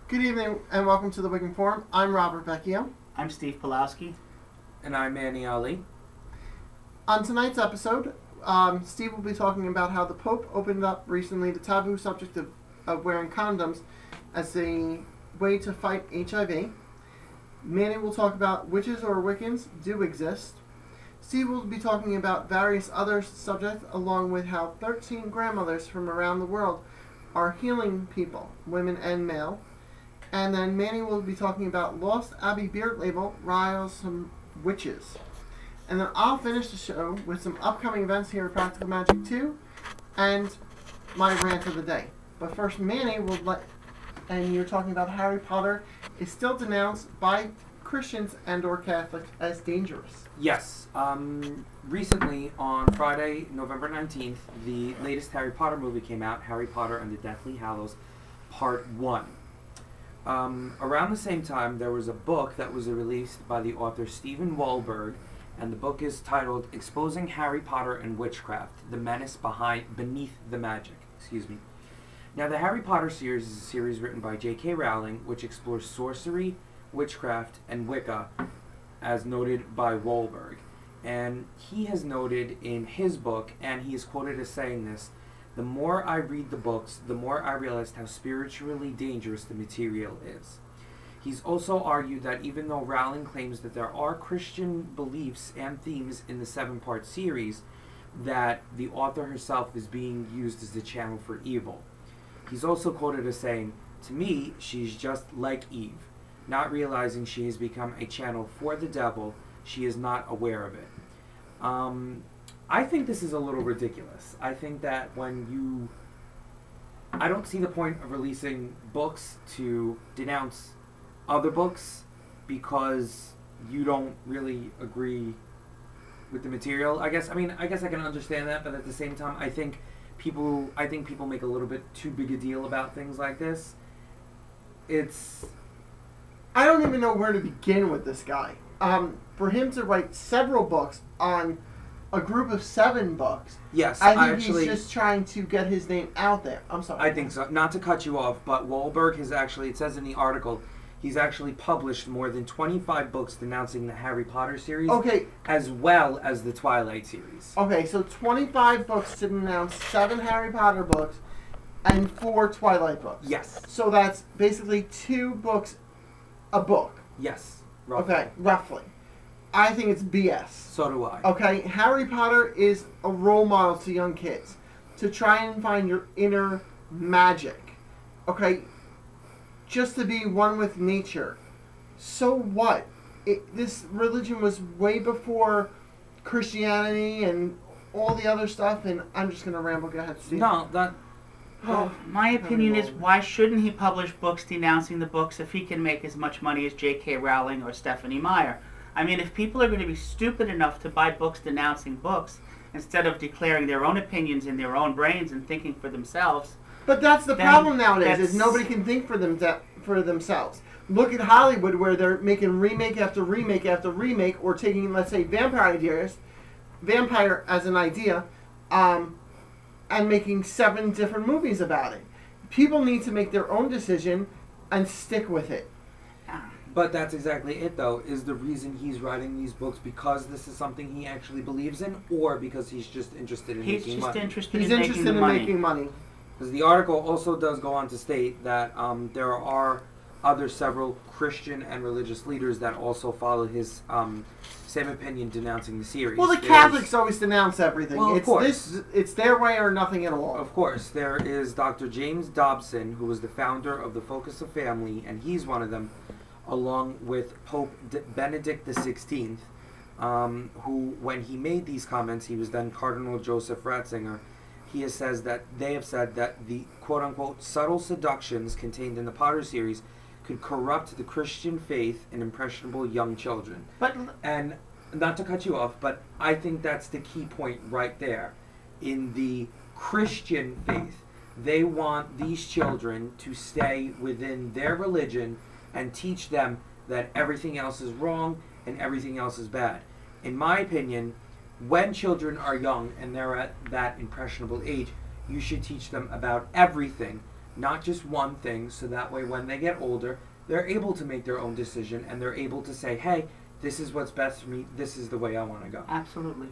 Good evening and welcome to the Wiccan Forum. I'm Robert Vecchio. I'm Steve Pulowski. And I'm Manny Ali. On tonight's episode, Steve will be talking about how the Pope opened up recently the taboo subject of wearing condoms as a way to fight HIV. Manny will talk about witches or Wiccans do exist. Steve will be talking about various other subjects along with how 13 grandmothers from around the world are healing people, women and male. And then Manny will be talking about Lost Abbey beard label riles some witches. And then I'll finish the show with some upcoming events here at Practical Magick II and my rant of the day. But first, Manny will and you're talking about Harry Potter is still denounced by Christians and or Catholics as dangerous. Yes. Recently, on Friday, November 19th, the latest Harry Potter movie came out, Harry Potter and the Deathly Hallows, Part 1. Around the same time, there was a book that was released by the author Stephen Wahlberg, and the book is titled Exposing Harry Potter and Witchcraft, The Menace Beneath the Magic. Now, the Harry Potter series is a series written by J.K. Rowling, which explores sorcery, witchcraft, and Wicca, as noted by Wahlberg. And he has noted in his book, and he is quoted as saying this, "The more I read the books, the more I realized how spiritually dangerous the material is." He's also argued that even though Rowling claims that there are Christian beliefs and themes in the 7-part series, that the author herself is being used as the channel for evil. He's also quoted as saying, "To me, she's just like Eve. Not realizing she has become a channel for the devil, she is not aware of it." I think this is a little ridiculous. I think that I don't see the point of releasing books to denounce other books because you don't really agree with the material. I guess I can understand that, but at the same time, I think people make a little bit too big a deal about things like this. I don't even know where to begin with this guy. For him to write several books on a group of 7 books. Yes, I think he's just trying to get his name out there. I'm sorry. I think so. Not to cut you off, but Wahlberg has actually, it says in the article, he's actually published more than 25 books denouncing the Harry Potter series, as well as the Twilight series. Okay, so 25 books to denounce 7 Harry Potter books and 4 Twilight books. Yes. So that's basically 2 books a book. Yes. Roughly. Okay, roughly. I think it's BS. So do I. Okay, Harry Potter is a role model to young kids to try and find your inner magic. Okay, just to be one with nature. So what? This religion was way before Christianity and all the other stuff, and I'm just going to ramble. Go ahead, Steve. No, Well, my opinion is, why shouldn't he publish books denouncing the books if he can make as much money as J.K. Rowling or Stephanie Meyer? I mean, if people are going to be stupid enough to buy books denouncing books instead of declaring their own opinions in their own brains and thinking for themselves... But that's the problem nowadays, is nobody can think for themselves. Look at Hollywood, where they're making remake after remake after remake, or taking, let's say, vampire as an idea, and making 7 different movies about it. People need to make their own decision and stick with it. But that's exactly it, though. Is the reason he's writing these books because this is something he actually believes in, or because he's just interested in making money? He's interested in making money. Because the article also does go on to state that there are several Christian and religious leaders that also follow his same opinion denouncing the series. Well, the Catholics always denounce everything. Well, of course. It's their way or nothing at all. Of course. There is Dr. James Dobson, who was the founder of the Focus of Family, and he's one of them, along with Pope Benedict XVI, who, when he made these comments, he was then Cardinal Joseph Ratzinger. They have said that the quote-unquote subtle seductions contained in the Potter series could corrupt the Christian faith in impressionable young children. And not to cut you off, but I think that's the key point right there. In the Christian faith, they want these children to stay within their religion and teach them that everything else is wrong and everything else is bad. In my opinion, when children are young and they're at that impressionable age, you should teach them about everything, not just one thing, so that way when they get older, they're able to make their own decision and they're able to say, hey, this is what's best for me, this is the way I want to go. Absolutely.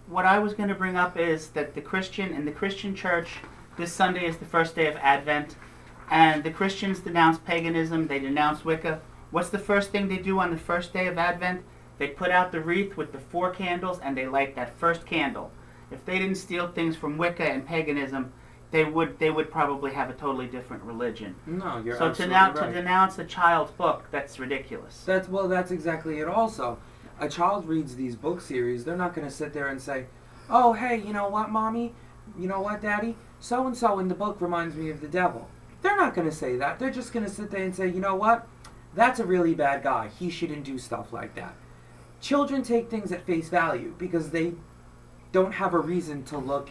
What I was going to bring up is that in the Christian church, this Sunday is the first day of Advent, and the Christians denounce paganism, they denounce Wicca. What's the first thing they do on the first day of Advent? They put out the wreath with the 4 candles and they light that first candle. If they didn't steal things from Wicca and paganism, they would probably have a totally different religion. No, you're so absolutely right. to denounce a child's book, that's ridiculous. That's exactly it also. A child reads these book series, they're not going to sit there and say, oh, hey, you know what, Mommy? You know what, Daddy? So-and-so in the book reminds me of the devil. They're not going to say that. They're just going to sit there and say, you know what? That's a really bad guy. He shouldn't do stuff like that. Children take things at face value because they don't have a reason to look.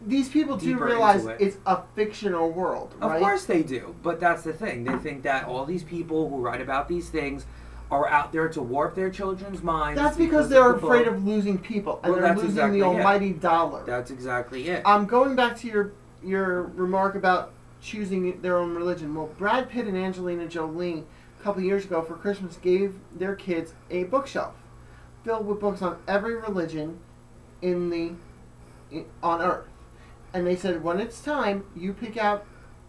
These people do realize it's a fictional world, right? Of course they do, but that's the thing. They think that all these people who write about these things are out there to warp their children's minds. That's because they're afraid of losing people, and they're losing the almighty dollar. That's exactly it. Going back to your remark about choosing their own religion. Well, Brad Pitt and Angelina Jolie a couple years ago for Christmas gave their kids a bookshelf filled with books on every religion on Earth. And they said, when it's time, you pick out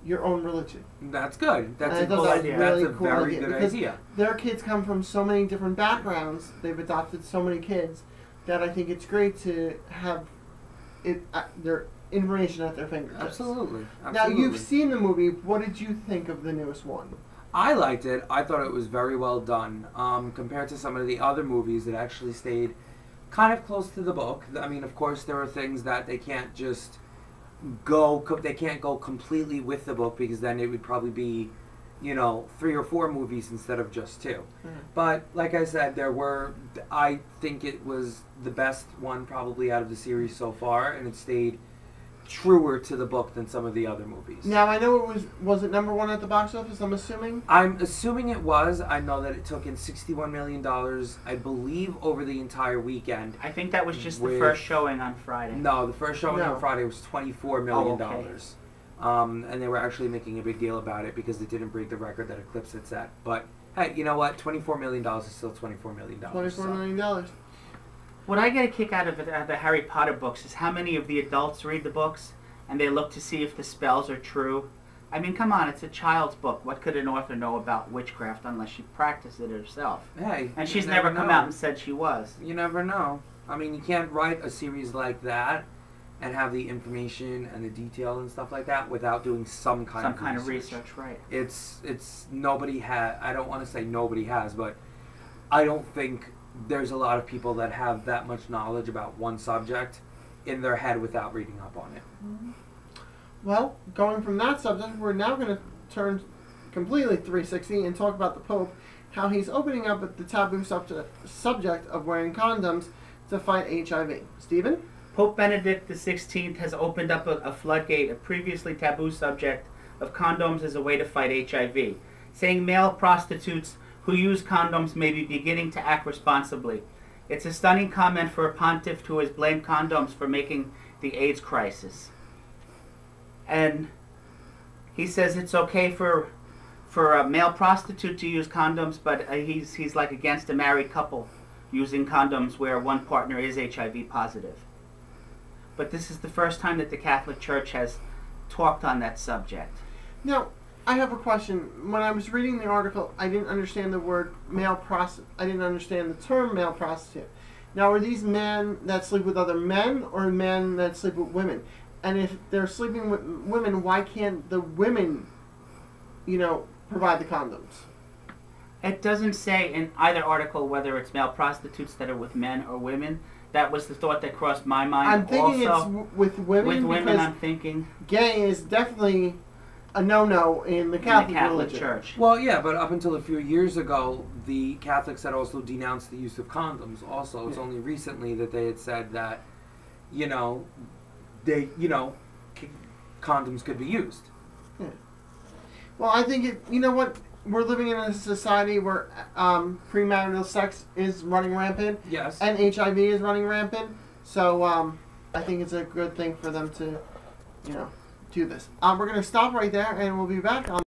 your own religion. That's good. That's a cool idea. That's really a cool very idea, good because idea. Their kids come from so many different backgrounds. They've adopted so many kids that I think it's great to have their information at their fingertips. Absolutely. Now, you've seen the movie. What did you think of the newest one? I liked it. I thought it was very well done. Compared to some of the other movies that actually stayed kind of close to the book. I mean, of course, there are things that they can't just they can't go completely with the book, because then it would probably be, 3 or 4 movies instead of just 2. Mm-hmm. But like I said, I think it was the best one probably out of the series so far, and it stayed truer to the book than some of the other movies. Now, I know was it number 1 at the box office, I'm assuming? I'm assuming it was. I know that it took in $61 million, I believe, over the entire weekend. I think that was just the first showing on Friday. No, the first showing on Friday was $24 million. Oh, okay. And they were actually making a big deal about it because it didn't break the record that Eclipse had set. But, hey, you know what? $24 million is still $24 million. $24 million. What I get a kick out of the Harry Potter books is how many of the adults read the books and they look to see if the spells are true. I mean, come on, it's a child's book. What could an author know about witchcraft unless she practiced it herself? Hey, and she's never come out and said she was. You never know. I mean, you can't write a series like that and have the information and the detail and stuff like that without doing some kind of research, right? It's nobody has. I don't want to say nobody has, but I don't think there's a lot of people that have that much knowledge about one subject in their head without reading up on it. Mm-hmm. Well, going from that subject, we're now going to turn completely 360 and talk about the Pope, how he's opening up at the taboo subject of wearing condoms to fight HIV. Stephen? Pope Benedict XVI has opened up a floodgate, a previously taboo subject of condoms as a way to fight HIV, saying male prostitutes who use condoms may be beginning to act responsibly. It's a stunning comment for a pontiff who has blamed condoms for making the AIDS crisis. And he says it's okay for a male prostitute to use condoms, but he's like against a married couple using condoms where one partner is HIV positive. But this is the first time that the Catholic Church has talked on that subject. Now, I have a question. When I was reading the article, I didn't understand the word male prostitute. I didn't understand the term male prostitute. Now, are these men that sleep with other men or men that sleep with women? And if they're sleeping with women, why can't the women, provide the condoms? It doesn't say in either article whether it's male prostitutes that are with men or women. That was the thought that crossed my mind. I'm thinking also, it's with women. With women, I'm thinking. Gay is definitely a no-no in the Catholic religion. Church. Well, yeah, but up until a few years ago, the Catholics had also denounced the use of condoms. Also, it's only recently that they had said that, condoms could be used. Yeah. Well, I think what? We're living in a society where premarital sex is running rampant. Yes. And HIV is running rampant. So I think it's a good thing for them to, do this. We're going to stop right there, and we'll be back on